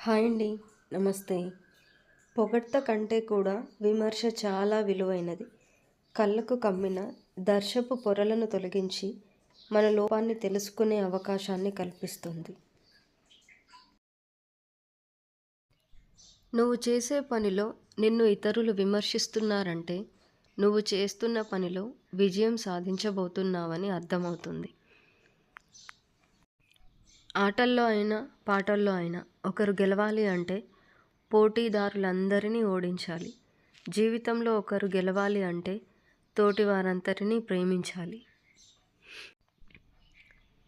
Hi అండి. నమస్తే. పొగడ్త కంటే కూడా విమర్శ చాలా విలువైనది. కళ్ళకు కమ్మిన దర్శపు పొరలను తొలగించి మన లోపాన్ని తెలుసుకునే అవకాశాన్ని కల్పిస్తుంది. నువ్వు చేసే పనిలో నిన్ను ఇతరులు విమర్శిస్తున్నారంటే నువ్వు చేస్తున్న పనిలో విజయం సాధించబోతున్నావని అర్థమవుతుంది. ఆటల్లో అయినా పాటల్లో అయినా ఒకరు గెలవాలి అంటే పోటీదారులందరినీ ఓడించాలి. జీవితంలో ఒకరు గెలవాలి అంటే తోటి వారందరినీ ప్రేమించాలి.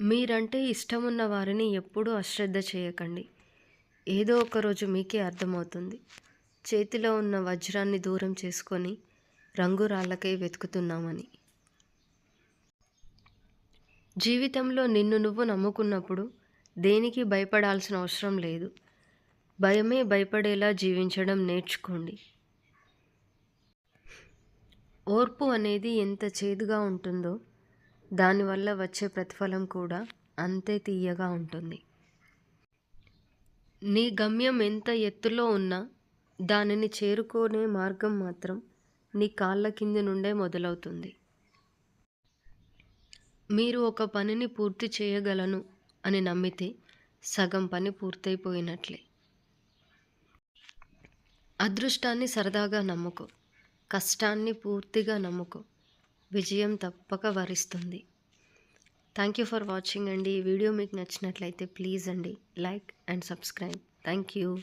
మీరంటే ఇష్టమున్న వారిని ఎప్పుడూ అశ్రద్ధ చేయకండి. ఏదో ఒకరోజు మీకే అర్థమవుతుంది. చేతిలో ఉన్న వజ్రాన్ని దూరం చేసుకొని రంగురాళ్ళకై వెతుకుతున్నామని. జీవితంలో నిన్ను నువ్వు నమ్ముకున్నప్పుడు దేనికి భయపడాల్సిన అవసరం లేదు. భయమే భయపడేలా జీవించడం నేర్చుకోండి. ఓర్పు అనేది ఎంత చేదుగా ఉంటుందో దానివల్ల వచ్చే ప్రతిఫలం కూడా అంతే తీయగా ఉంటుంది. నీ గమ్యం ఎంత ఎత్తులో ఉన్నా దానిని చేరుకునే మార్గం మాత్రం నీ కాళ్ళ కింది నుండే మొదలవుతుంది. మీరు ఒక పనిని పూర్తి చేయగలను అని నమ్మితే సగం పని పూర్తయిపోయినట్లే. అదృష్టాన్ని సరదాగా నమ్ముకో, కష్టాన్ని పూర్తిగా నమ్ముకో. విజయం తప్పక వరిస్తుంది. థ్యాంక్ యూ ఫర్ వాచింగ్ అండి. ఈ వీడియో మీకు నచ్చినట్లయితే ప్లీజ్ అండి like and subscribe. Thank you.